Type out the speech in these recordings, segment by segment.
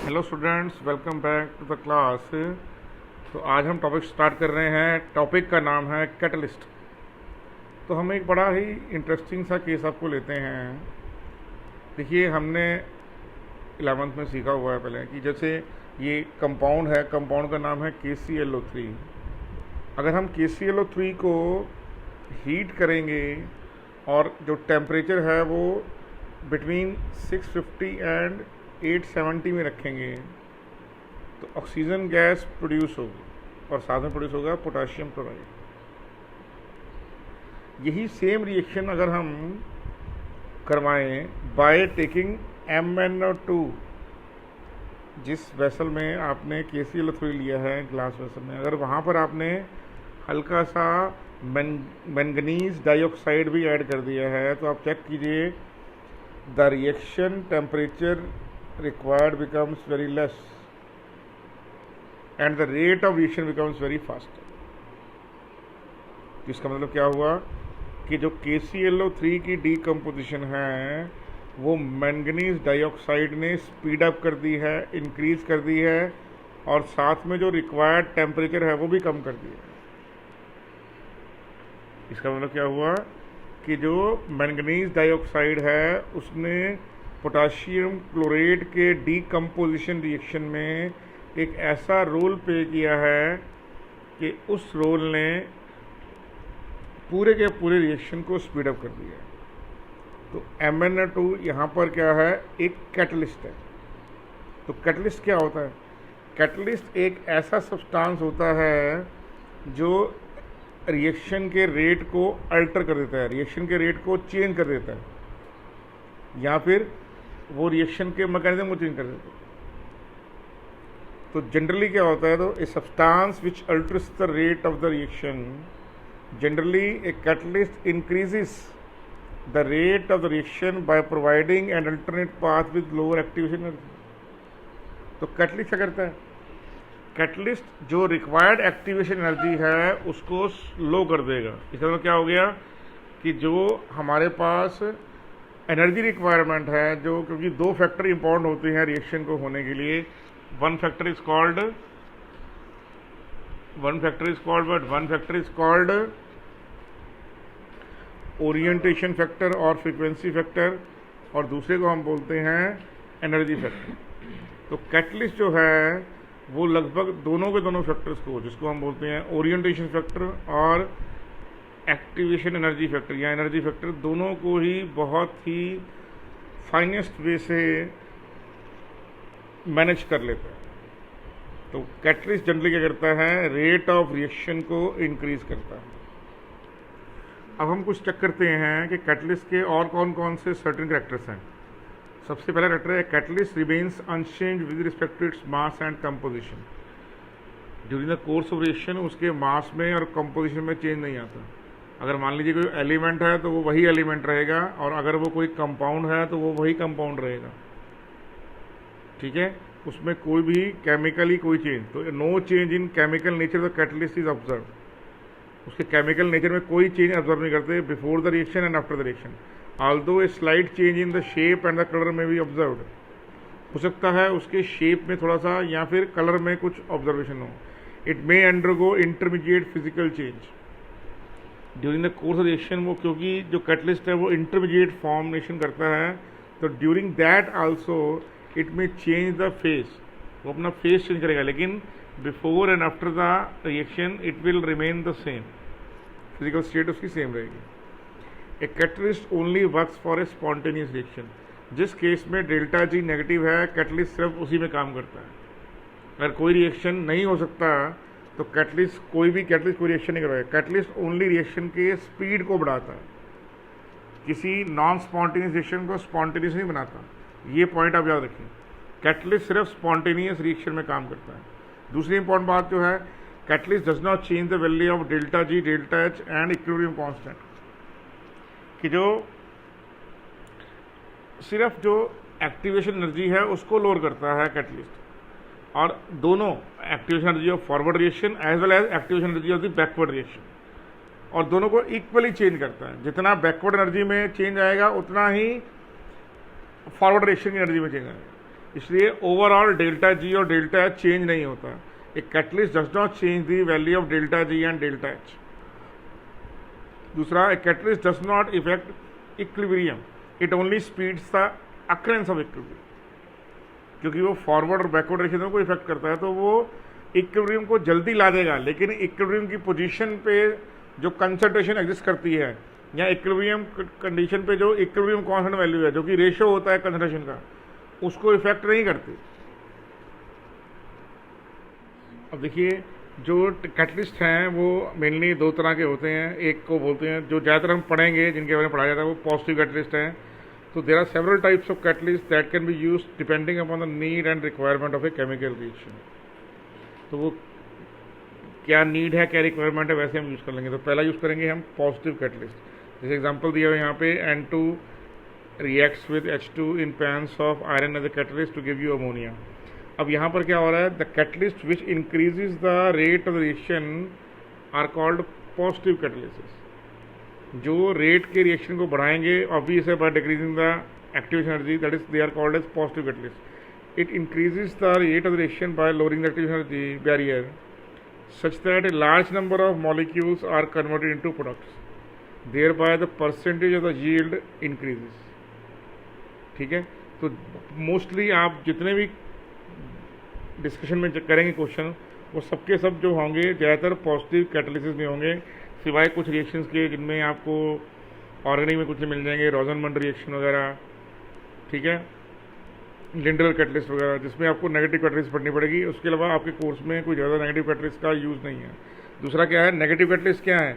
Hello students, welcome back to the class. तो आज हम टॉपिक स्टार्ट कर रहे हैं। टॉपिक का नाम है कैटलिस्ट। तो हम एक बड़ा ही इंटरेस्टिंग सा केस आपको लेते हैं। देखिए, हमने 11th में सीखा हुआ है पहले कि जैसे ये कंपाउंड है, कंपाउंड का नाम है KClO3। अगर हम KClO3 को हीट करेंगे और जो टेम्परेचर है वो बिटवीन 650 एंड 870 में रखेंगे तो ऑक्सीजन गैस प्रोड्यूस होगी और साथ में प्रोड्यूस होगा पोटाशियम क्लोराइड। यही सेम रिएक्शन अगर हम करवाएं बाय टेकिंग MnO2, जिस वेसल में आपने KClO3 लिया है ग्लास वेसल में, अगर वहाँ पर आपने हल्का सा मैंगनीज डाइऑक्साइड भी ऐड कर दिया है तो आप चेक कीजिए, the reaction temperature required becomes very less and the rate of reaction becomes very fast। इसका मतलब क्या हुआ कि जो KClO3 की डीकम्पोजिशन है वो मैंगनीज डाइऑक्साइड ने स्पीड अप कर दी है, इंक्रीज कर दी है और साथ में जो रिक्वायर्ड टेम्परेचर है वो भी कम कर दिया है। इसका मतलब क्या हुआ कि जो मैंगनीज डाइऑक्साइड है उसने पोटाशियम क्लोरेट के डीकम्पोजिशन रिएक्शन में एक ऐसा रोल प्ले किया है कि उस रोल ने पूरे के पूरे रिएक्शन को स्पीड अप कर दिया। तो MnO2 यहाँ पर क्या है, एक कैटलिस्ट है। तो कैटलिस्ट क्या होता है? कैटलिस्ट एक ऐसा सब्सटेंस होता है जो रिएक्शन के रेट को अल्टर कर देता है, रिएक्शन के रेट को चेंज कर देता है या फिर वो रिएक्शन के मैकेनिज्म को चेंज कर देते हैं। तो जनरली क्या होता है, तो a substance which altars the rate of the reaction, generally a catalyst increases the rate of the reaction by providing an alternate path with lower activation energy. तो कैटलिस्ट क्या करता है? कैटलिस्ट जो रिक्वायर्ड एक्टिवेशन एनर्जी है उसको लो कर देगा। इसका मतलब क्या हो गया कि जो हमारे पास एनर्जी रिक्वायरमेंट है, जो क्योंकि दो फैक्टर इंपॉर्टेंट होते हैं रिएक्शन को होने के लिए, one factor is called orientation factor और फ्रीक्वेंसी फैक्टर, और दूसरे को हम बोलते हैं एनर्जी फैक्टर। तो कैटलिस्ट जो है वो लगभग दोनों के दोनों फैक्टर्स को, जिसको हम बोलते हैं ओरिएंटेशन फैक्टर और एक्टिवेशन एनर्जी फैक्टर या एनर्जी फैक्टर, दोनों को ही बहुत ही फाइनेस्ट वे से मैनेज कर लेता है। तो कैटलिस्ट जनरली क्या करता है, रेट ऑफ रिएक्शन को इंक्रीज करता है। अब हम कुछ चेक करते हैं कि कैटलिस्ट के और कौन कौन से सर्टेन कैरेक्टर्स हैं। सबसे पहला कैरेक्टर है catalyst remains unchanged with respect to its mass and composition. During the course of reaction उसके मास में और कंपोजिशन में चेंज नहीं आता। अगर मान लीजिए कोई एलिमेंट है तो वो वही एलिमेंट रहेगा, और अगर वो कोई कंपाउंड है तो वो वही कंपाउंड रहेगा। ठीक है, उसमें कोई भी केमिकली कोई चेंज, तो no change in chemical nature the catalyst is observe. उसके केमिकल नेचर में कोई चेंज ऑब्जर्व नहीं करते before the reaction and after the reaction. Although a slight change in the shape and the colour में भी observed. हो सकता है उसके शेप में थोड़ा सा या फिर कलर में कुछ ऑब्जर्वेशन हो। It may undergo intermediate physical change during the course of reaction. वो क्योंकि जो कैटलिस्ट है वो इंटरमीडिएट फॉर्मेशन करता है, तो during that also it may change the face. वो अपना फेस चेंज करेगा, लेकिन before and after the reaction it will remain the same, physical state उसकी सेम रहेगी। A catalyst only works for a spontaneous reaction. जिस case में delta G negative है, catalyst सिर्फ उसी में काम करता है। अगर कोई रिएक्शन नहीं हो सकता तो कैटलिस्ट कोई रिएक्शन नहीं करवाएगा। कैटलिस्ट ओनली रिएक्शन के स्पीड को बढ़ाता है, किसी नॉन स्पॉन्टेनियस रिएक्शन को स्पॉन्टेनियस नहीं बनाता। ये पॉइंट आप याद रखिए, कैटलिस्ट सिर्फ स्पॉन्टेनियस रिएक्शन में काम करता है। दूसरी इंपॉर्टेंट बात जो है, catalyst does not change the value of delta ji, delta H and equilibrium constant. कि जो सिर्फ जो एक्टिवेशन एनर्जी है उसको लोअर करता है कैटलिस्ट, और दोनों activation energy of forward reaction as well as activation energy of the backward reaction, और दोनों को इक्वली चेंज करता है। जितना बैकवर्ड एनर्जी में चेंज आएगा उतना ही फॉरवर्ड रिएक्शन की एनर्जी में चेंज आएगा। इसलिए ओवरऑल डेल्टा जी और डेल्टा एच चेंज नहीं होता। A catalyst does not change the value of delta G and delta H. दूसरा, a catalyst does not affect equilibrium, it only speeds the occurrence of equilibrium, क्योंकि वो forward और backward direction को effect करता है, तो वो इक्विलिब्रियम को जल्दी ला देगा। लेकिन इक्विलिब्रियम की पोजीशन पे जो कंसंट्रेशन एग्जिस्ट करती है, या इक्विलिब्रियम कंडीशन पे जो इक्विलिब्रियम कांस्टेंट वैल्यू है, जो कि रेशियो होता है कंसंट्रेशन का, उसको इफेक्ट नहीं करती। अब देखिए, जो कैटलिस्ट हैं वो मेनली दो तरह के होते हैं। एक को बोलते हैं, जो ज़्यादातर हम पढ़ेंगे, जिनके बारे में पढ़ाया जाता है, वो पॉजिटिव कैटलिस्ट हैं। तो there are several types of catalyst that can be use depending upon the need and requirement of a chemical reaction. तो वो क्या नीड है, क्या रिक्वायरमेंट है, वैसे हम यूज़ कर लेंगे। तो पहला यूज़ करेंगे हम पॉजिटिव कैटलिस्ट। जैसे एग्जांपल दिया हुआ यहाँ पे, N2 reacts with H2 in pans of iron as a catalyst to give you ammonia. अब यहाँ पर क्या हो रहा है, the catalyst which increases the rate of the reaction are called positive catalysis. जो रेट के रिएक्शन को बढ़ाएंगे ऑब्वियस है by decreasing the activation energy, that is they are called as positive catalyst. It increases the rate of the reaction by lowering the activation energy barrier such that a large number of molecules are converted into products, thereby the percentage of the yield increases। ठीक है, तो mostly आप जितने भी discussion में करेंगे question, वो सबके सब जो होंगे ज़्यादातर पॉजिटिव कैटालिसिस में होंगे, सिवाय कुछ रिएक्शंस के जिनमें आपको ऑर्गेनिक में कुछ मिल जाएंगे, रोजनमंड रिएक्शन वगैरह, ठीक है, लिंडलर कैटलिस्ट वगैरह, जिसमें आपको नेगेटिव कैटलिस्ट पढ़नी पड़ेगी। उसके अलावा आपके कोर्स में कोई ज़्यादा नेगेटिव कैटलिस्ट का यूज़ नहीं है। दूसरा क्या है, नेगेटिव कैटलिस्ट क्या है,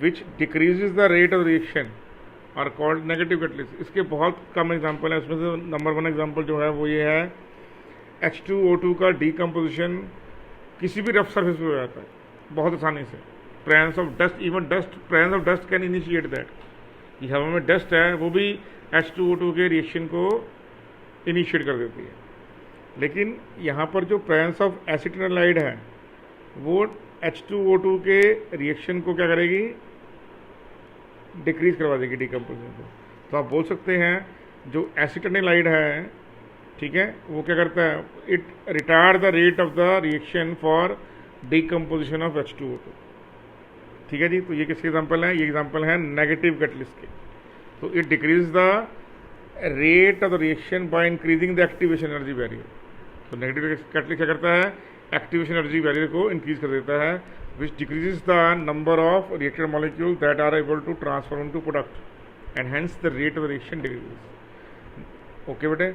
which decreases the rate of reaction are called negative catalyst. इसके बहुत कम एग्जांपल है, उसमें से नंबर 1 एग्जांपल जो है वो ये है, H2O2 का डीकम्पोजिशन किसी भी रफ सर्फेस पे हो जाता है बहुत आसानी से। Presence of dust, even dust, presence of dust can initiate that. कि हवा में डस्ट है, वो भी H2O2 के रिएक्शन को इनिशिएट कर देती है। लेकिन यहाँ पर जो प्रेजेंस ऑफ एसिटिनालाइड है, वो H2O2 के रिएक्शन को क्या करेगी, डिक्रीज करवा देगी डीकम्पोजिशन को। तो आप बोल सकते हैं जो एसिटिनालाइड है, ठीक है, वो क्या करता है, it retard the rate of the reaction for decomposition of H2O2। ठीक है जी, तो ये किसके एग्जाम्पल है, ये एग्जाम्पल है नेगेटिव कैटलिस्ट के। तो it decrease the rate of the reaction by increasing the activation energy barrier. तो नेगेटिव कैटलिस्ट क्या करता है, एक्टिवेशन एनर्जी बैरियर को इंक्रीज कर देता है, which decreases the number of reacted molecule that are able to transform to product and hence the rate of the reaction decreases. Okay बेटे,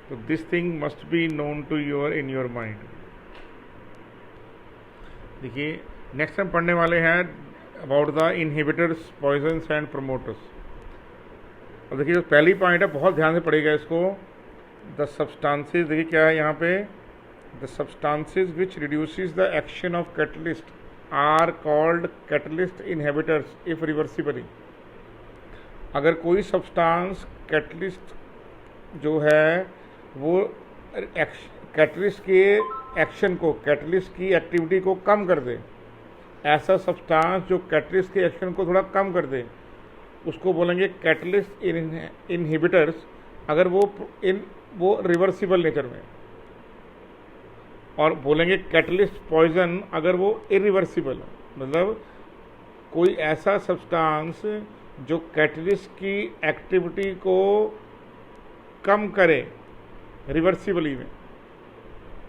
तो this thing must be known to your in your mind. देखिए, next हम पढ़ने वाले हैं about the inhibitors, poisons and promoters. अब देखिए, जो पहली पॉइंट है, बहुत ध्यान से पढ़िएगा इसको। द सब्सटेंसेस, देखिए क्या है यहाँ पे, the substances which reduces the action of catalyst are called catalyst inhibitors if reversibly. अगर कोई सब्सटेंस कैटलिस्ट जो है वो कैटलिस्ट के एक्शन को, कैटलिस्ट की एक्टिविटी को कम कर दे, ऐसा सब्सटेंस जो कैटलिस्ट के एक्शन को थोड़ा कम कर दे, उसको बोलेंगे कैटलिस्ट इनहिबिटर्स, अगर वो रिवर्सिबल नेचर में। और बोलेंगे कैटलिस्ट पॉइजन अगर वो इरिवर्सिबल है, मतलब कोई ऐसा सब्सटेंस जो कैटलिस्ट की एक्टिविटी को कम करे रिवर्सिबली में,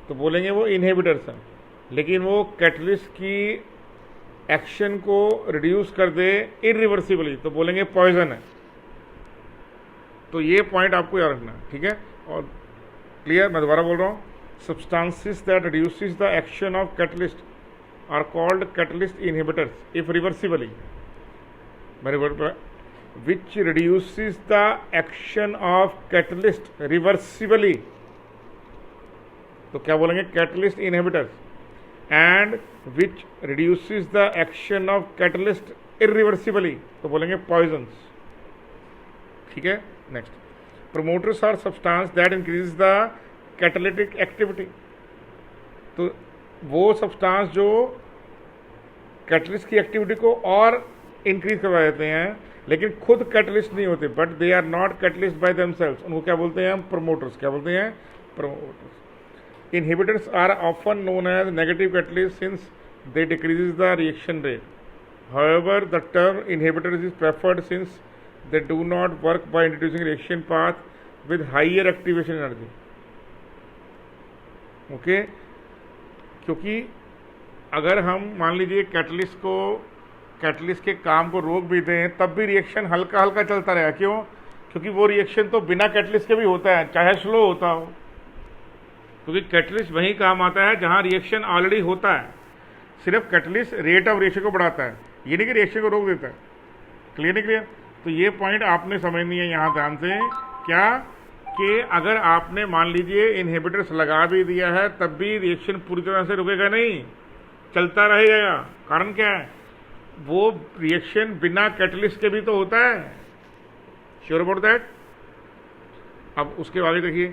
तो बोलेंगे वो इनहिबिटर्स हैं। लेकिन वो कैटलिस्ट की एक्शन को रिड्यूस कर दे इरिवर्सिबली, तो बोलेंगे पॉइजन है। तो ये पॉइंट आपको याद रखना है, ठीक है। और क्लियर, मैं दोबारा बोल रहा हूँ, substances that reduces the action of catalyst are called catalyst inhibitors if reversibly, which reduces the action of catalyst reversibly, तो क्या बोलेंगे, catalyst inhibitors, and which reduces the action of catalyst irreversibly, तो बोलेंगे poisons। ठीक है, next, promoters are substance that increases the catalytic activity. तो वो substance जो कैटलिस्ट की एक्टिविटी को और इंक्रीज करवा देते हैं, लेकिन खुद कैटलिस्ट नहीं होते, but they are not catalyst by themselves, उनको क्या बोलते हैं हम, प्रमोटर्स। क्या बोलते हैं, promoters. Inhibitors are often known as negative catalysts since they decreases the reaction rate. However, the term inhibitors is preferred since they do not work by introducing reaction path with higher activation energy. Okay क्योंकि अगर हम मान लीजिए catalyst के काम को रोक भी दें तब भी रिएक्शन हल्का हल्का चलता रहेगा। क्यों? क्योंकि वो रिएक्शन तो बिना कैटलिस्ट के भी होता है, चाहे स्लो होता हो, क्योंकि कैटलिस्ट वहीं काम आता है जहां रिएक्शन ऑलरेडी होता है। सिर्फ कैटलिस्ट रेट ऑफ रिएक्शन को बढ़ाता है, ये नहीं कि रिएक्शन को रोक देता है। क्लियर नहीं क्लियर? तो ये पॉइंट आपने समझनी है यहाँ ध्यान से, क्या कि अगर आपने मान लीजिए इनहिबिटर्स लगा भी दिया है तब भी रिएक्शन पूरी तरह से रुकेगा नहीं, चलता रहेगा। कारण क्या है? वो रिएक्शन बिना कैटलिस्ट के भी तो होता है। Sure about that? अब उसके आगे देखिए,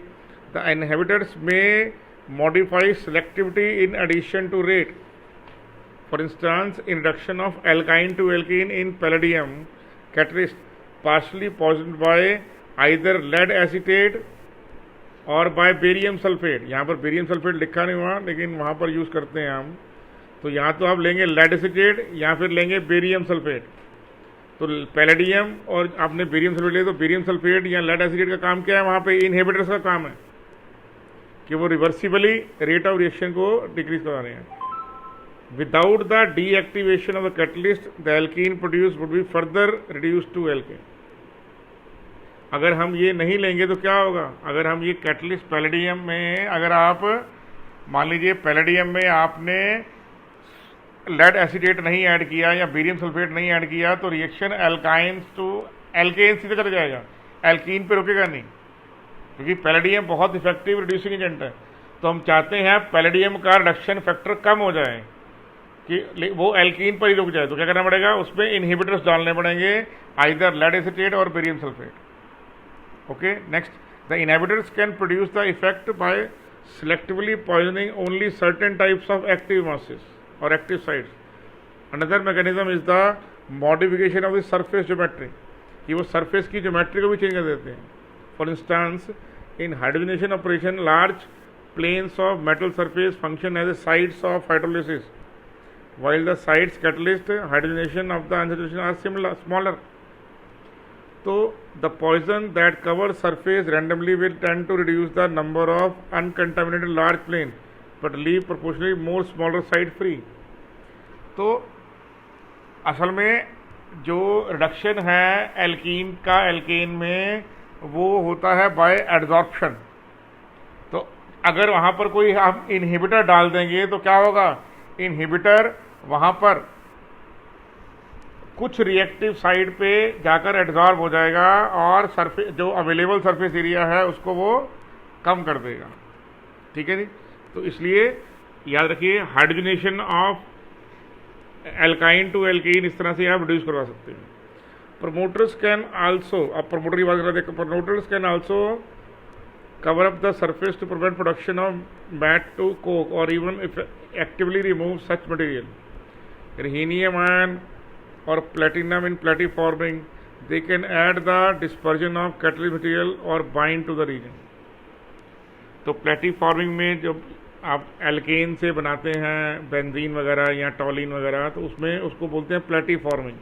द इनहिबिटर्स में modify selectivity in addition to rate. For instance, introduction of alkyne to alkene in palladium catalyst partially poisoned by either lead acetate और बाय बेरियम सल्फेट। यहाँ पर बेरियम सल्फेट लिखा नहीं हुआ लेकिन वहाँ पर यूज़ करते हैं हम। तो यहाँ तो आप लेंगे लेड एसीटेट या फिर लेंगे बेरियम सल्फेट। तो पैलेडियम और आपने बेरियम सल्फेट लिया तो बेरियम सल्फेट या लेड एसीटेट का काम क्या है? वहाँ पे इनहिबिटर्स का काम है कि वो रिवर्सिबली रेट ऑफ रिएक्शन को डिक्रीज करा रहे हैं। Without the deactivation of the catalyst the alkene produce would be further reduce to alkane. अगर हम ये नहीं लेंगे तो क्या होगा? अगर हम ये कैटलिस्ट पैलेडियम में, अगर आप मान लीजिए पैलेडियम में आपने लेड एसीटेट नहीं ऐड किया या बेरियम सल्फेट नहीं ऐड किया तो रिएक्शन एल्काइंस टू एल्केन सीधे चला जाएगा, एल्कीन पे रुकेगा नहीं, क्योंकि पैलेडियम बहुत इफेक्टिव रिड्यूसिंग एजेंट है। तो हम चाहते हैं पैलेडियम का रिडक्शन फैक्टर कम हो जाए कि वो एल्कीन पर ही रुक जाए। तो क्या करना पड़ेगा? उसमें इनहिबिटर्स डालने पड़ेंगे, आइदर लेड एसीटेट और barium sulphate. Okay, next, the inhibitors can produce the effect by selectively poisoning only certain types of active masses or active sites. Another mechanism is the modification of the surface geometry, कि वो surface की geometry को भी change कर देते हैं। For instance, in hydrogenation operation, large planes of metal surface function as a sites of hydrolysis, while the sites catalyst hydrogenation of the unsaturation are smaller. तो the poison that covers surface randomly will tend to reduce the number of uncontaminated large planes but leave proportionally more smaller site free. तो असल में जो reduction है alkene का alkene में वो होता है बाय एड्जॉर्प्शन। तो अगर वहाँ पर कोई हम इनहिबिटर डाल देंगे तो क्या होगा? इनहिबिटर वहाँ पर कुछ रिएक्टिव साइड पे जाकर एब्जॉर्ब हो जाएगा और सरफेस जो अवेलेबल सरफेस एरिया है उसको वो कम कर देगा। ठीक है जी? तो इसलिए याद रखिए, hydrogenation of alkyne to alkene इस तरह से आप रिड्यूस करवा सकते हैं। प्रमोटर्स कैन आल्सो, अब प्रमोटर की बात कर रहे हैं, promoters can also cover up the surface to prevent production of mat to coke और even actively remove such material. Rhenium ion or platinum in platinforming, they can add the dispersion of catalyst material or bind to the region. तो प्लेटिफॉर्मिंग में जब आप alkene से बनाते हैं benzene वगैरह या टॉलिन वगैरह तो उसमें उसको बोलते हैं प्लेटिफॉर्मिंग।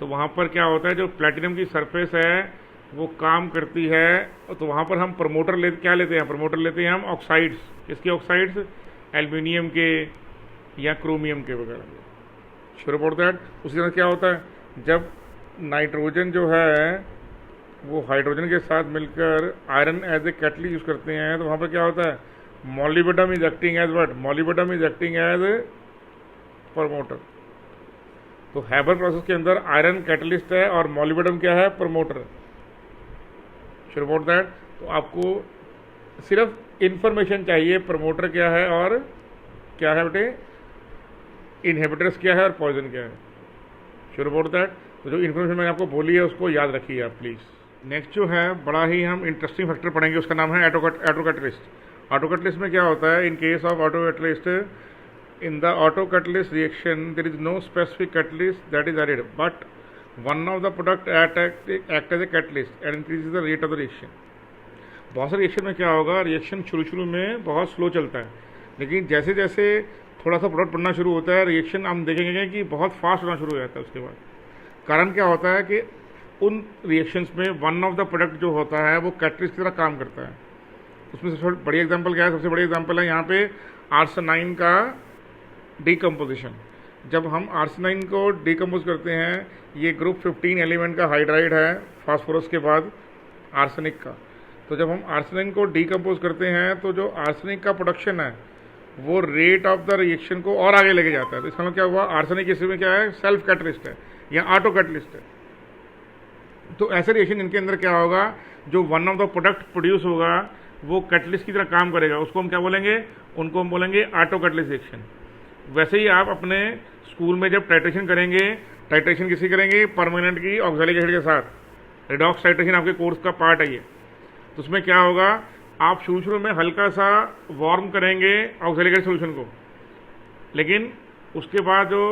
तो वहाँ पर क्या होता है, जो प्लेटिनम की सरफेस है वो काम करती है, तो वहाँ पर हम प्रमोटर क्या लेते हैं? प्रमोटर लेते हैं हम ऑक्साइड्स। किसके ऑक्साइड्स? एल्यूमिनियम के या क्रोमियम के वगैरह। Sure about that? उसी तरह क्या होता है, जब नाइट्रोजन जो है वो हाइड्रोजन के साथ मिलकर iron as a catalyst use करते हैं तो वहाँ पर क्या होता है? Molybdenum is acting as what? Molybdenum is acting as promoter. तो हैबर प्रोसेस के अंदर आयरन कैटलिस्ट है और मॉलिबेडम क्या है? प्रमोटर। Sure about that? तो आपको सिर्फ इंफॉर्मेशन चाहिए, प्रमोटर क्या है और क्या है बेटे, इनहिबिटर्स क्या है और पॉइजन क्या है। Sure about that? तो जो इन्फॉर्मेशन मैंने आपको बोली है उसको याद रखिए आप प्लीज़। नेक्स्ट जो है बड़ा ही हम इंटरेस्टिंग फैक्टर पढ़ेंगे, उसका नाम है ऑटोकैटलिस्ट। ऑटोकैटलिस्ट में क्या होता है? In case of autocatalyst, in the autocatalyst reaction there is no specific catalyst that is added but one of the product act as a catalyst and increases the rate of the reaction. बहुत सारे reaction में क्या होगा, reaction शुरू में बहुत slow चलता है, लेकिन जैसे जैसे थोड़ा सा प्रोडक्ट बनना शुरू होता है, रिएक्शन हम देखेंगे कि बहुत फास्ट होना शुरू हो जाता है उसके बाद। कारण क्या होता है कि उन रिएक्शंस में वन ऑफ द प्रोडक्ट जो होता है वो कैटलिस्ट की तरह काम करता है। उसमें सबसे बड़ी एग्जांपल क्या है, सबसे बड़ी एग्जांपल है यहाँ पे आर्सेनाइन का डीकम्पोजिशन। जब हम आर्सेनाइन को डीकम्पोज करते हैं, ये ग्रुप 15 एलिमेंट का हाइड्राइड है फास्फोरस के बाद आर्सेनिक का। तो जब हम आर्सेनाइन को डीकम्पोज करते हैं तो जो आर्सेनिक का प्रोडक्शन है वो रेट ऑफ द रिएक्शन को और आगे लेके जाता है। तो इसका मतलब क्या हुआ, आर्सेनिक इसी में क्या है, सेल्फ कैटलिस्ट है या ऑटो कैटलिस्ट है। तो ऐसे रिएक्शन इनके अंदर क्या होगा, जो one of the product produce होगा वो कैटलिस्ट की तरह काम करेगा, उसको हम क्या बोलेंगे, उनको हम बोलेंगे ऑटो कैटलिस्ट रिएक्शन। वैसे ही आप अपने स्कूल में जब टाइट्रेशन करेंगे, टाइट्रेशन किसी करेंगे, परमानेंट की ऑक्सैलिक एसिड के साथ, रिडॉक्स टाइट्रेशन आपके कोर्स का पार्ट है ये। तो उसमें क्या होगा, आप शुरू में हल्का सा वार्म करेंगे ऑक्सैलिक एसिड सोल्यूशन को, लेकिन उसके बाद जो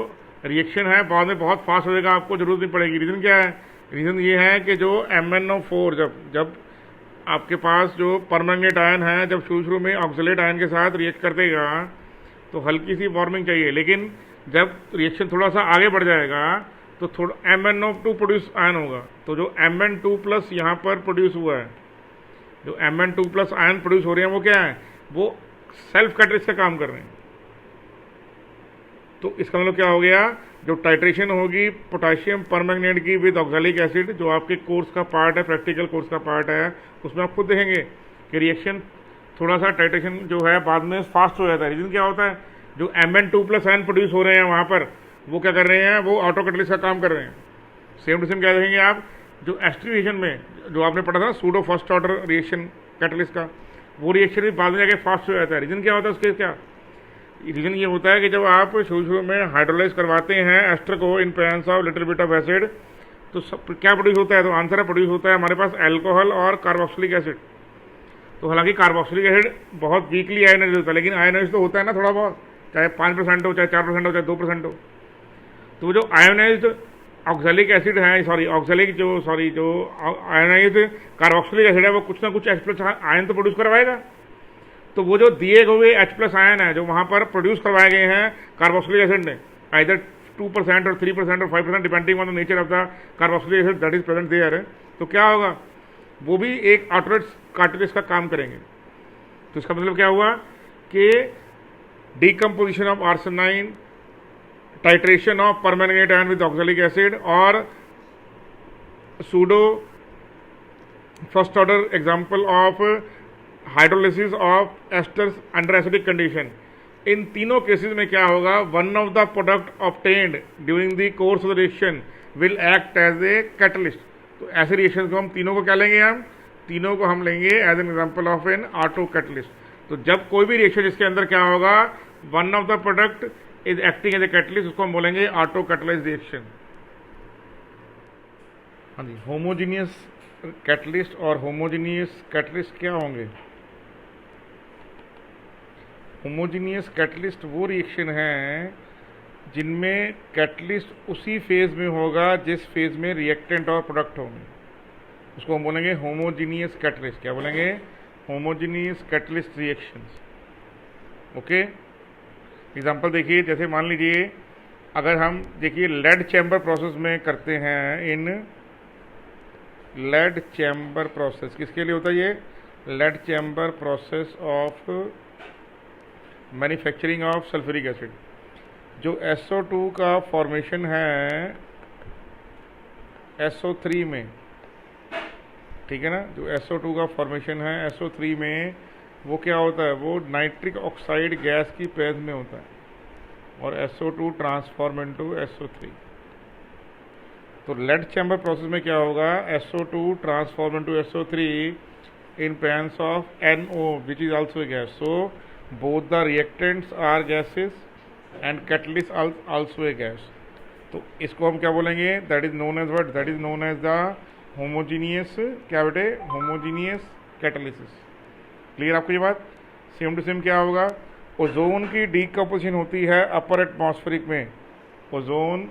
रिएक्शन है बाद में बहुत फास्ट हो जाएगा, आपको जरूरत नहीं पड़ेगी। रीज़न क्या है, रीज़न ये है कि जो MnO4 जब आपके पास जो परमैंगनेट आयन है, जब शुरू में ऑक्सलेट आयन के साथ रिएक्ट कर देगा तो हल्की सी वार्मिंग चाहिए, लेकिन जब रिएक्शन थोड़ा सा आगे बढ़ जाएगा तो थोड़ा MnO2 प्रोड्यूस आयन होगा। तो जो Mn2+ यहाँ पर प्रोड्यूस हुआ है, जो Mn2+ आयन प्रोड्यूस हो रहे हैं वो क्या है, वो सेल्फ कैटलिस्ट का काम कर रहे हैं। तो इसका मतलब क्या हो गया, जो टाइट्रेशन होगी पोटाशियम परमैंगनेट की विद ऑक्सैलिक एसिड, जो आपके कोर्स का पार्ट है, प्रैक्टिकल कोर्स का पार्ट है, उसमें आप खुद देखेंगे कि रिएक्शन थोड़ा सा टाइट्रेशन जो है बाद में फास्ट हो जाता है। रीजन क्या होता है, जो Mn2+ आयन प्रोड्यूस हो रहे हैं वहाँ पर वो क्या कर रहे हैं, वो ऑटो कैटलिस्ट का काम कर रहे हैं। सेम टू सेम क्या देखेंगे आप, जो एस्ट्रीवेशन में जो आपने पढ़ा था ना pseudo first order reaction catalyst का, वो रिएक्शन भी बाद में जाके फास्ट हो जाता है। रीजन क्या होता है उसके, क्या रीजन ये होता है कि जब आप शुरू में हाइड्रोलाइज करवाते हैं एस्टर को in presence of little bit of acid, तो सब क्या प्रोड्यूस होता है, तो आंसर है प्रोड्यूस होता है हमारे पास अल्कोहल और कार्बोक्सिलिक एसिड। तो हालांकि कार्बोक्सिलिक एसिड बहुत वीकली आयनाइज होता है, लेकिन आयनाइज तो होता है ना थोड़ा बहुत, चाहे 5% हो, चाहे 4% हो, चाहे 2% हो। तो जो आयोनाइज्ड ऑक्सैलिक एसिड है, जो आयोनाइज्ड कार्बोक्सिलिक एसिड है, वो कुछ ना कुछ H+ आयन तो प्रोड्यूस करवाएगा। तो वो जो दिए हुए H+ आयन है जो वहाँ पर प्रोड्यूस करवाए गए हैं कार्बोक्सिलिक एसिड ने, आइदर 2% और 3% और 5% depending on the nature of the carboxylic acid that is present there, तो क्या होगा, वो भी एक ऑटो कैटलिस्ट का काम करेंगे। तो इसका मतलब क्या हुआ कि decomposition of arsine, titration of permanganate ion with oxalic acid और pseudo first order example of hydrolysis of esters under acidic condition, इन तीनों केसेस में क्या होगा, one of the product obtained during the course of the reaction will act as a catalyst. तो ऐसे reaction को हम तीनों को क्या लेंगे, हम तीनों को हम लेंगे as an example of an auto catalyst. तो जब कोई भी रिएक्शन इसके अंदर क्या होगा, one of the product is acting as a catalyst, उसको हम बोलेंगे ऑटो कैटलाइज्ड रिएक्शन। हाँ जी, होमोजीनियस कैटलिस्ट और होमोजीनियस कैटलिस्ट क्या होंगे। होमोजीनियस कैटलिस्ट वो रिएक्शन है जिनमें कैटलिस्ट उसी फेज में होगा जिस फेज में रिएक्टेंट और प्रोडक्ट होंगे, उसको हम बोलेंगे होमोजीनियस कैटलिस्ट। क्या बोलेंगे, homogeneous catalyst reactions. Okay, example देखिए, जैसे मान लीजिए अगर हम देखिए लेड चैम्बर प्रोसेस में करते हैं, इन लेड चैम्बर प्रोसेस किसके लिए होता है, ये lead chamber process of manufacturing of sulphuric acid. जो SO2 का फॉर्मेशन है SO3 में, ठीक है ना, जो SO2 का फॉर्मेशन है SO3 में, वो क्या होता है, वो नाइट्रिक ऑक्साइड गैस की प्रेजेंस में होता है और SO2 ट्रांसफॉर्म इनटू SO3। तो लेड चैम्बर प्रोसेस में क्या होगा, SO2 transform into SO3 in presence of NO which is also a gas. So both the reactants are gases and catalyst also a gas। तो इसको हम क्या बोलेंगे, that is known as what, that is known as the homogeneous, क्या बेटे, homogeneous catalysis। Clear आपको ये बात। सेम टू सेम क्या होगा, ओजोन की डीकम्पोजिशन होती है अपर एटमॉस्फेरिक में। ओजोन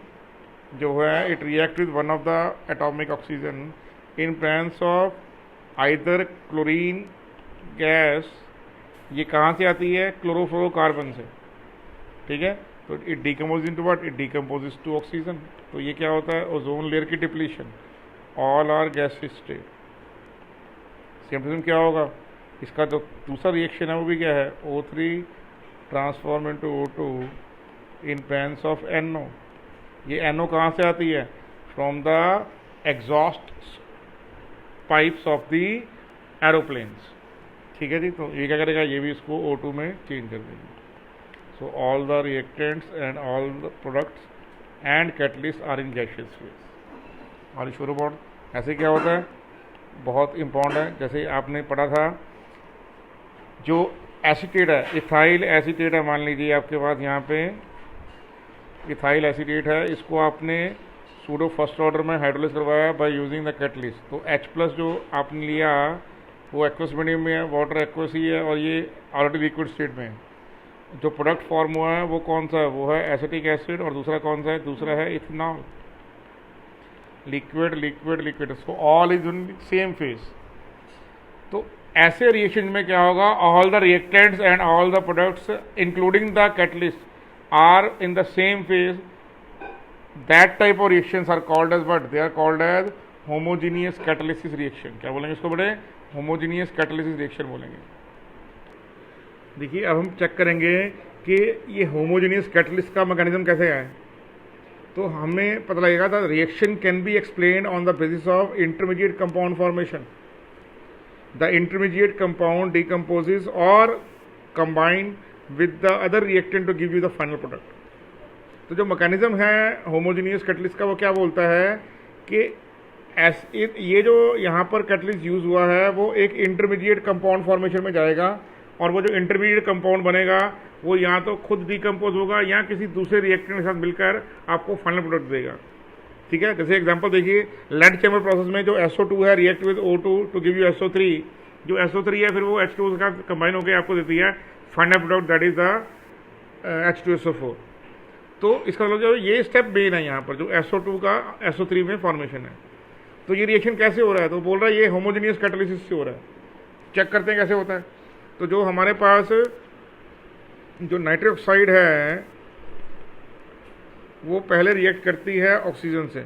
जो है it react with one of the atomic oxygen in presence of either chlorine gas ये कहाँ से आती है? क्लोरोफ्लोरोकार्बन से, ठीक है। तो it decompose into what? It decomposes to oxygen. तो ये क्या होता है? ओजोन लेयर की depletion, all are gases state. Same to same क्या होगा? इसका जो दूसरा रिएक्शन है वो भी क्या है? O3 transform into O2 in presence of NO। ये NO कहाँ से आती है? From the exhaust pipes of the aeroplanes, ठीक है जी। तो ये क्या करेगा? ये भी इसको O2 में चेंज कर देगी। So all the reactants and all the products and catalyst are in gaseous phase. और शुरू अबाउट ऐसे क्या होता है? बहुत इंपॉर्टेंट है। जैसे आपने पढ़ा था जो एसीटेट है, इथाइल एसीटेट है, मान लीजिए आपके पास यहाँ पे इथाइल एसीटेट है, इसको आपने सूडो फर्स्ट ऑर्डर में हाइड्रोलाइज करवाया बाय यूजिंग द कैटलिस्ट। तो H+ जो आपने लिया वो एक्वस मीडियम में है, वाटर एक्वस ही है, और ये ऑलरेडी लिक्विड स्टेट में है। जो प्रोडक्ट फॉर्म हुआ है वो कौन सा है? वो है एसिटिक एसिड। और दूसरा कौन सा है? दूसरा है ethanol. Liquid liquid liquid, so all is in same phase. तो ऐसे रिएक्शन में क्या होगा? All the reactants and all the products including the catalyst are in the same phase. That type of reactions are called as what? They are called as homogeneous catalysis reaction. क्या बोलेंगे इसको बड़े? Homogeneous catalysis reaction बोलेंगे। देखिए अब हम check करेंगे कि ये होमोजीनियस कैटालिस्ट का मैकेनिज्म कैसे है। तो हमें पता लगेगा था reaction can be explained on the basis of intermediate compound formation. The intermediate compound decomposes और combine with the other reactant to give you the final product. तो जो मैकेनिज्म है होमोजीनियस कैटालिस्ट का वो क्या बोलता है कि ये जो यहाँ पर कैटालिस्ट यूज हुआ है वो एक इंटरमीडिएट कंपाउंड फॉर्मेशन में जाएगा, और वो जो इंटरमीडिएट कंपाउंड बनेगा वो या तो खुद डिकम्पोज होगा या किसी दूसरे रिएक्टेंट के साथ मिलकर आपको फाइनल प्रोडक्ट देगा, ठीक है। जैसे एग्जांपल देखिए, लेड चैम्बर प्रोसेस में जो SO2 है react with O2 to give you SO3। जो SO3 है फिर वो H2 के साथ कंबाइन होकर आपको देती है final product, that is the H2SO4। तो इसका मतलब जो ये स्टेप मेन है यहाँ पर, जो SO2 का SO3 में फॉर्मेशन है। तो ये रिएक्शन कैसे हो रहा है? तो बोल रहा है ये होमोजीनियस कैटालिसिस से हो रहा है। चेक करते हैं कैसे होता है। तो जो हमारे पास जो नाइट्रिक ऑक्साइड है वो पहले रिएक्ट करती है ऑक्सीजन से,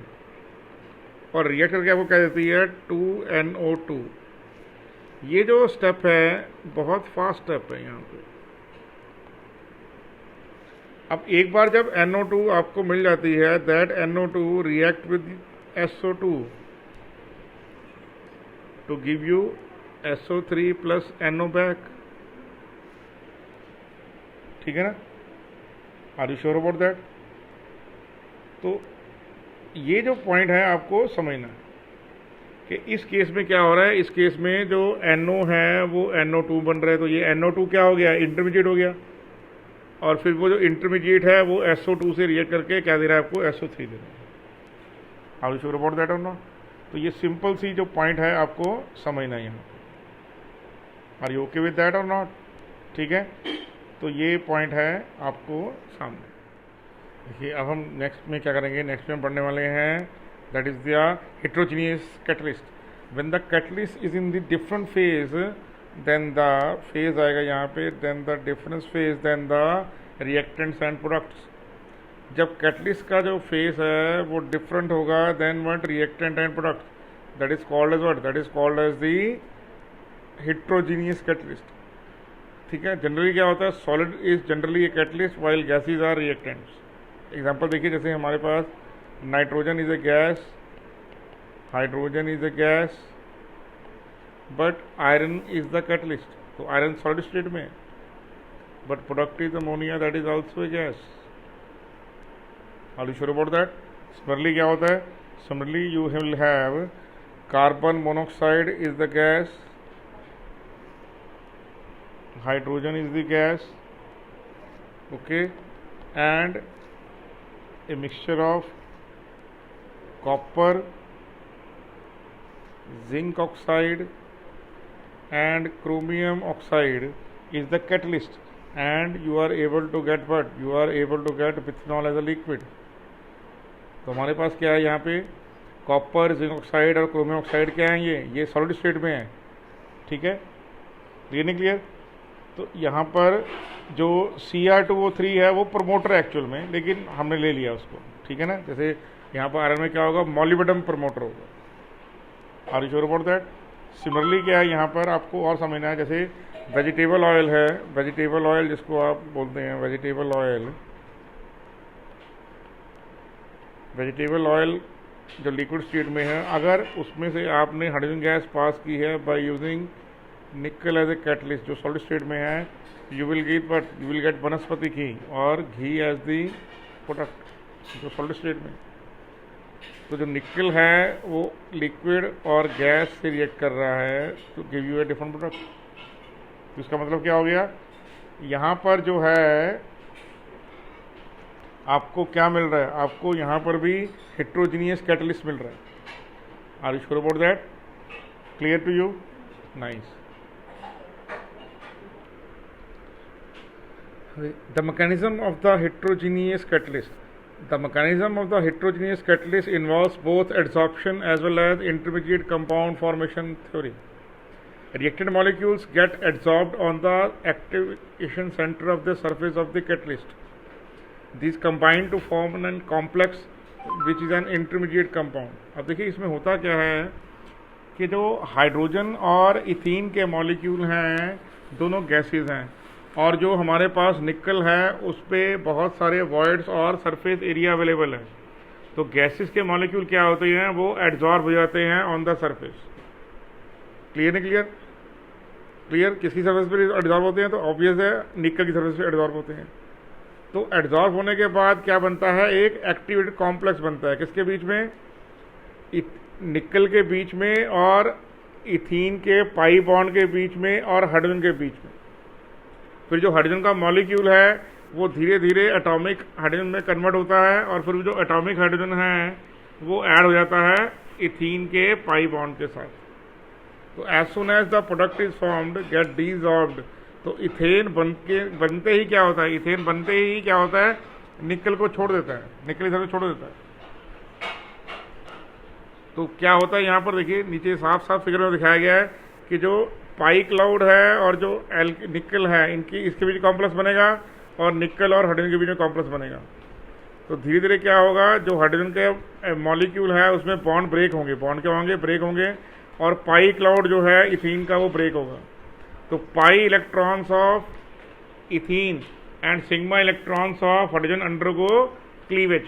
और रिएक्ट करके आपको क्या देती है? 2NO2। ये जो स्टेप है बहुत फास्ट स्टेप है यहाँ पे। अब एक बार जब NO2 आपको मिल जाती है, that NO2 react with SO2 to give you SO3 plus NO back, ठीक है ना। Are you sure about that? तो ये जो पॉइंट है आपको समझना है कि इस केस में क्या हो रहा है। इस केस में जो NO है वो NO2 बन रहा है, तो ये NO2 क्या हो गया? इंटरमीडिएट हो गया, और फिर वो जो इंटरमीडिएट है वो SO2 से रिएक्ट करके क्या दे रहा है आपको? SO3 दे रहा है। Are you sure about that or not? तो ये सिंपल सी जो पॉइंट है आपको समझना है यहाँ। Are you okay with that or not? ठीक है, तो ये पॉइंट है आपको सामने। देखिए अब हम नेक्स्ट में क्या करेंगे। नेक्स्ट में हम पढ़ने वाले हैं that is the heterogeneous catalyst. When the catalyst is in the different phase, then the phase आएगा यहाँ पे, then the difference phase, then the reactants and products. जब कैटलिस्ट का जो फेज है वो डिफरेंट होगा then what? Reactant and product. That is called as what? That is called as the heterogeneous catalyst, ठीक है। जनरली क्या होता है? Solid is generally a catalyst while gases are reactants. Example देखिए, जैसे हमारे पास nitrogen is a gas, hydrogen is a gas, but iron is the catalyst. तो आयरन सॉलिड स्टेट में, but product is ammonia, that is also a gas. Are you sure about that? Similarly क्या होता है? Similarly you will have carbon monoxide is the gas, hydrogen is the gas, okay, and a mixture of copper, zinc oxide and chromium oxide is the catalyst, and you are able to get what? You are able to get methanol as a liquid. तो हमारे पास क्या है यहाँ पे? Copper, zinc oxide और chromium oxide क्या है? ये सॉलिड स्टेट में है, ठीक है। क्लियर नहीं क्लियर? तो यहाँ पर जो Cr2O3 है वो प्रमोटर है एक्चुअल में, लेकिन हमने ले लिया उसको, ठीक है ना। जैसे यहाँ पर आयरन में क्या होगा, मॉलिबेडम प्रमोटर होगा। Are you sure about that? Similarly क्या है यहाँ पर आपको और समझना है, जैसे वेजिटेबल ऑयल है, वेजिटेबल ऑयल जिसको आप बोलते हैं वेजिटेबल ऑयल, वेजिटेबल ऑयल जो लिक्विड स्टेट में है, अगर उसमें से आपने हाइड्रोजन गैस पास की है बाय यूजिंग निकल एज ए कैटलिस्ट, जो सॉलिड स्टेट में है, यू विल गेट वनस्पति घी और घी एज दी प्रोडक्ट जो सॉलिड स्टेट में। तो जो निकल है वो लिक्विड और गैस से रिएक्ट कर रहा है तो give U a different product. तो इसका मतलब क्या हो गया, यहाँ पर जो है आपको क्या मिल रहा है, आपको यहाँ पर भी हेट्रोजीनियस कैटलिस्ट मिल रहा है। Are you sure about that? Clear to you? Nice. The mechanism of the heterogeneous catalyst. The mechanism of the heterogeneous catalyst involves both adsorption as well as intermediate compound formation theory. Reactant molecules get adsorbed on the activation center of the surface of the catalyst. These combine to form an complex which is an intermediate compound. अब देखिए इसमें होता क्या है कि जो hydrogen और ethene के मॉलिक्यूल हैं दोनों गैसेज हैं, और जो हमारे पास निकल है उस पर बहुत सारे वॉइड्स और सरफेस एरिया अवेलेबल है। तो गैसेस के मॉलिक्यूल क्या होते हैं, वो एड्जॉर्ब हो जाते हैं ऑन द सरफेस। क्लियर नहीं क्लियर? क्लियर? किसकी सरफेस पे एड्जॉर्ब होते हैं? तो ऑब्वियस है निकल की सरफेस पे एड्जॉर्ब होते हैं। तो एड्जॉर्ब होने के बाद क्या बनता है, एक एक्टिवेटेड कॉम्प्लेक्स बनता है। किसके बीच में? निकल के बीच में और इथीन के पाई बॉन्ड के बीच में और हाइड्रोजन के बीच में। फिर जो हाइड्रोजन का मॉलिक्यूल है वो धीरे धीरे एटॉमिक हाइड्रोजन में कन्वर्ट होता है, और फिर जो एटॉमिक हाइड्रोजन है वो ऐड हो जाता है इथीन के पाई बॉन्ड के साथ। तो as soon as the product is formed get dissolved, तो इथेन बनते ही क्या होता है, इथेन बनते ही क्या होता है, निकल को छोड़ देता है, निकल इधर छोड़ देता है। तो क्या होता है यहाँ पर देखिए नीचे साफ साफ फिगर में दिखाया गया है कि जो पाई क्लाउड है और जो निकल है इनकी इसके बीच कॉम्प्लेक्स बनेगा, और निकल और हाइड्रोजन के बीच में कॉम्प्लेक्स बनेगा। तो धीरे धीरे क्या होगा, जो हाइड्रोजन के मॉलिक्यूल है उसमें बॉन्ड ब्रेक होंगे, बॉन्ड क्या होंगे, ब्रेक होंगे, और पाई क्लाउड जो है इथीन का वो ब्रेक होगा। तो pi electrons of ethene and sigma electrons of hydrogen undergo cleavage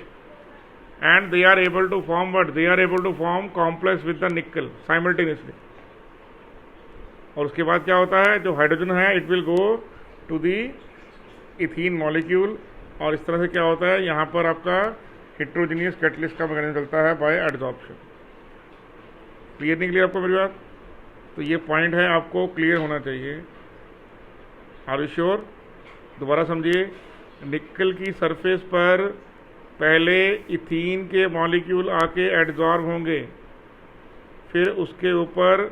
and they are able to form what, they are able to form complex with the nickel simultaneously. और उसके बाद क्या होता है, जो हाइड्रोजन है it will go to the ethene molecule, और इस तरह से क्या होता है यहाँ पर आपका हेट्रोजीनियस कैटलिस्ट का मैकेनिज्म चलता है बाय एडसॉर्प्शन। क्लियर नहीं क्लियर आपको मेरी बात? तो ये पॉइंट है, आपको क्लियर होना चाहिए। Are you sure? दोबारा समझिए, निकल की सरफेस पर पहले इथीन के मॉलिक्यूल आके एडसॉर्ब होंगे, फिर उसके ऊपर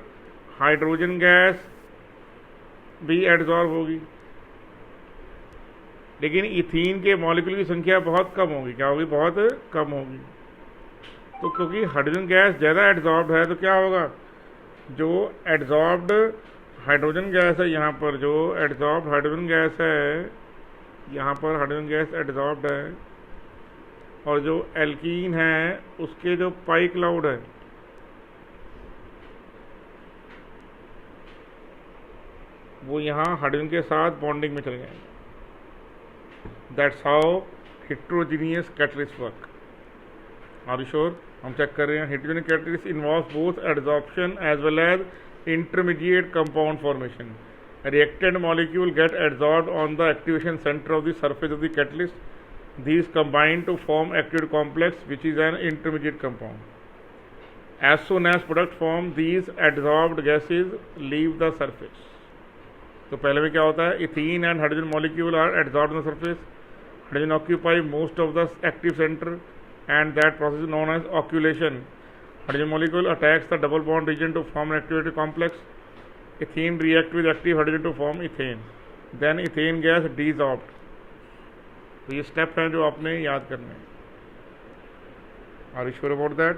हाइड्रोजन गैस भी एडसॉर्ब होगी, लेकिन इथीन के मॉलिक्यूल की संख्या बहुत कम होगी। क्या होगी? बहुत कम होगी। तो क्योंकि हाइड्रोजन गैस ज़्यादा एडसॉर्ब्ड है तो क्या होगा, जो एडसॉर्ब्ड हाइड्रोजन गैस है यहाँ पर, जो एडसॉर्ब्ड हाइड्रोजन गैस है यहाँ पर, हाइड्रोजन गैस एडसॉर्ब्ड है, और जो एल्कीन है उसके जो पाई क्लाउड है वो यहाँ हाइड्रोजन के साथ बॉन्डिंग में चले जाएंगे। That's how heterogeneous catalyst work. Are you sure? हम चेक कर रहे हैं। Heterogeneous catalyst involves both adsorption as well as intermediate compound formation. Reactant molecule get adsorbed on the activation centre of the surface of the catalyst. These combine to form active complex which is an intermediate compound. As soon as product form, these adsorbed gases leave the surface. तो पहले में क्या होता है, ethene and hydrogen molecule are adsorbed on the surface, hydrogen occupy most of the active centre and that process known as occlusion. Hydrogen molecule attacks the double bond region to form an activated complex. Ethene react with active hydrogen to form ethane. Then ethane gas desorbed. तो ये step हैं जो आपने याद करने हैं। Are you sure about that?